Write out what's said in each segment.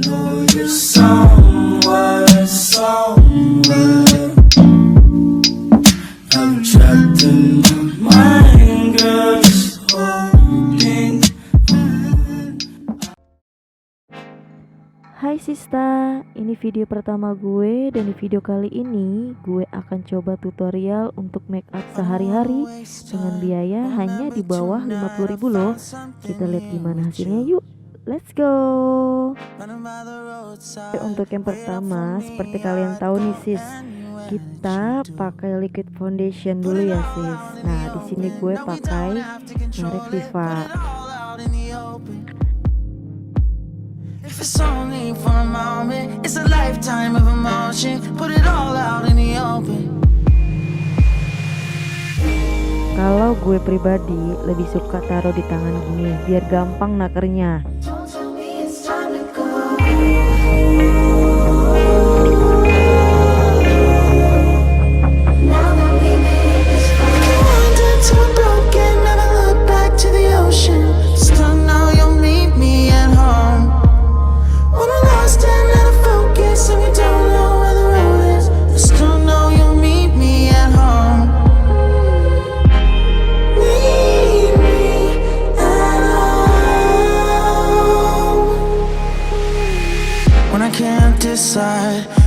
know you're somewhere, somewhere. I'm trapped in my mind, girl, just holding on. Hai Sista, ini video pertama gue dan di video kali ini gue akan coba tutorial untuk make up sehari-hari dengan biaya hanya di bawah 50.000 loh. Kita lihat gimana hasilnya yuk, let's go. Untuk yang pertama, seperti kalian tahu nih sis, kita pakai liquid foundation dulu ya sis. Nah di sini gue pakai merek Viva. If it's only for a moment, it's a lifetime of emotion. Put it all out in the open. Kalau gue pribadi lebih suka taruh di tangan gini biar gampang nakernya.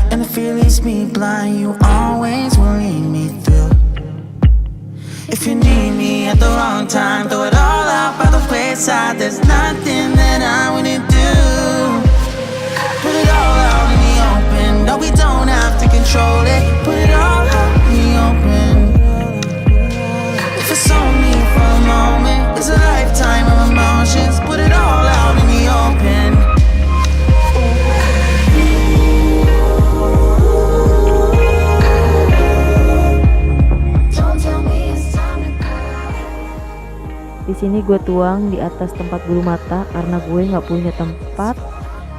And the fear leaves me blind. You always will lead me through. If you need me at the wrong time, throw it all out by the wayside. There's nothing that I wouldn't do. Put it all out in the open. No, we don't have to control it. Put it all out in the open. If it's only for a moment, it's a lifetime of emotions. Put it all out in the open. Di sini gue tuang di atas tempat bulu mata karena gue nggak punya tempat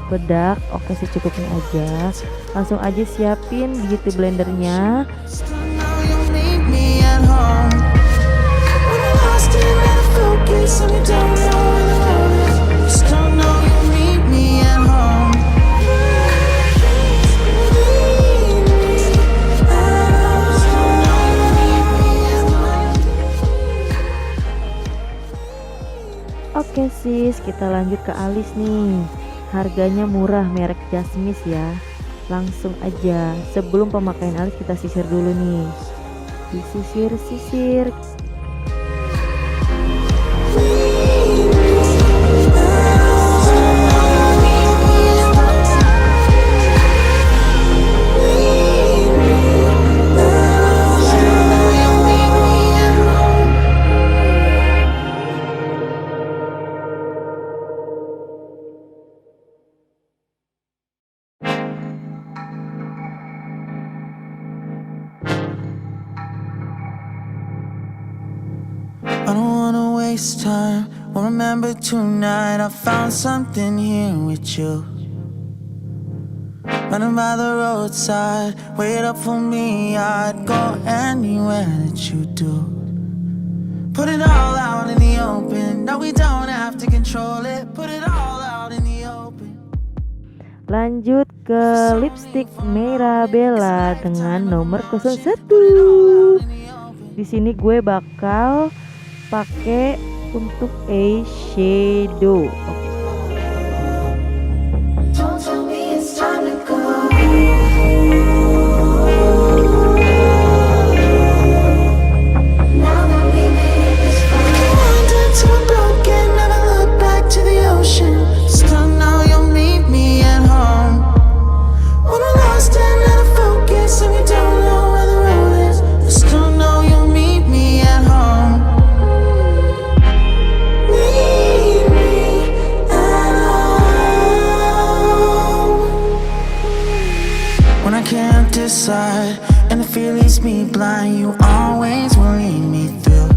bedak. Oke secukupnya aja. Langsung aja siapin beauty blendernya. Oke sis, kita lanjut ke alis nih. Harganya murah, merek Jasmine ya. Langsung aja, sebelum pemakaian alis kita sisir dulu nih. Disisir-sisir. I don't wanna waste time. Well, remember tonight I found something here with you. Running by the roadside, wait up for me. I'd go anywhere that you do. Put it all out in the open. No, we don't have to control it. Put it all out in the open. Lanjut ke lipstick Mirabella dengan nomor 01. Di sini gue bakal pakai untuk eyeshadow. And the fear leaves me blind. You always will lead me through.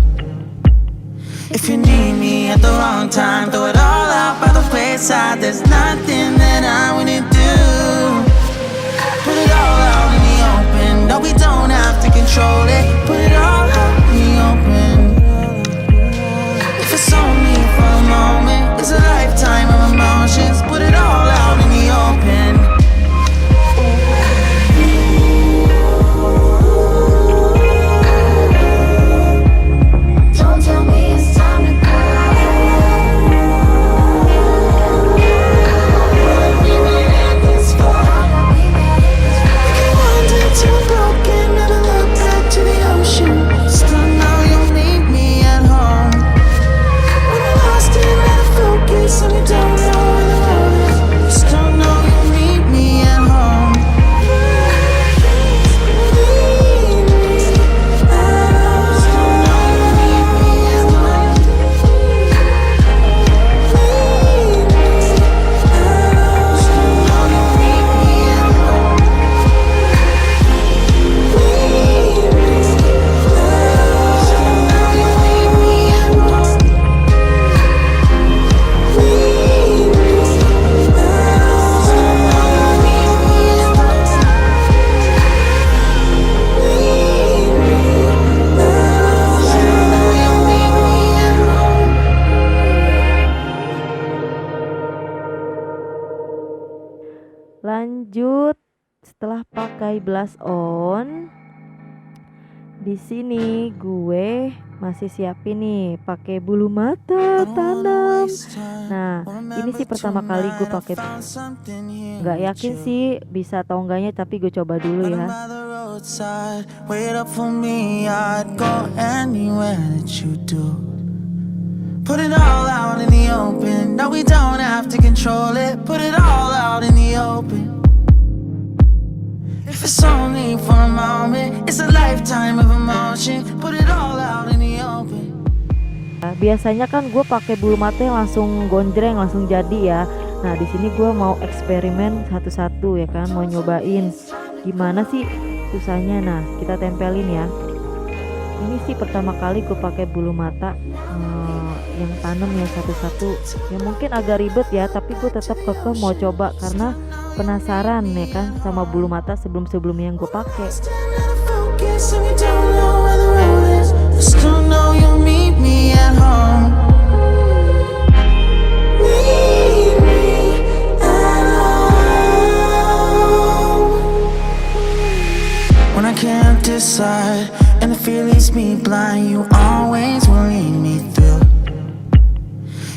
If you need me at the wrong time, throw it all out by the wayside. There's nothing that I wouldn't do. Put it all out in the open. No, we don't have to control it. Put it all out in the open. If it's only for a moment, it's a lifetime of emotions. Put it all out in the open. Lanjut, setelah pakai blush on, di sini gue masih siapin nih pakai bulu mata tanam. Nah, ini sih pertama kali gue pakai, nggak yakin sih bisa atau enggaknya, tapi gue coba dulu ya. Wait up for me, I'd go anywhere that you do. Put it all out in the open. No, we don't have to control it. Put it all out in the open. If it's only for a moment, it's a lifetime of emotion. Put it all out in the open. Biasanya kan gue pakai bulu mata yang langsung gonjreng, langsung jadi ya. Nah, di sini gue mau eksperimen satu-satu ya kan, mau nyobain gimana sih susahnya. Nah, kita tempelin ya. Ini sih pertama kali gue pakai bulu mata yang tanam ya satu-satu. Ya mungkin agak ribet ya, tapi gue tetap kekeh mau coba karena penasaran ya kan sama bulu mata sebelum-sebelumnya yang gue pakai. When I can't decide and the fear leaves me blind, you always will lead me through.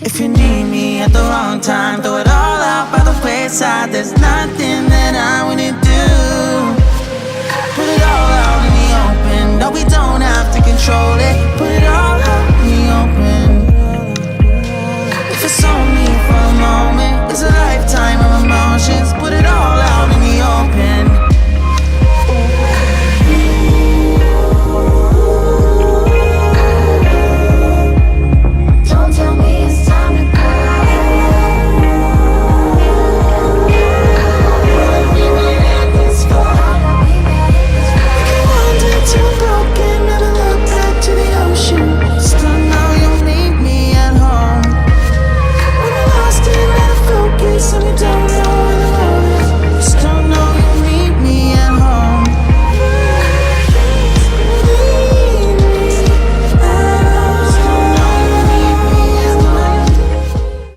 If you need me at the wrong time, throw it all out by the wayside. There's nothing that I wouldn't do. Put it all out in the open. No, we don't have to control it. Put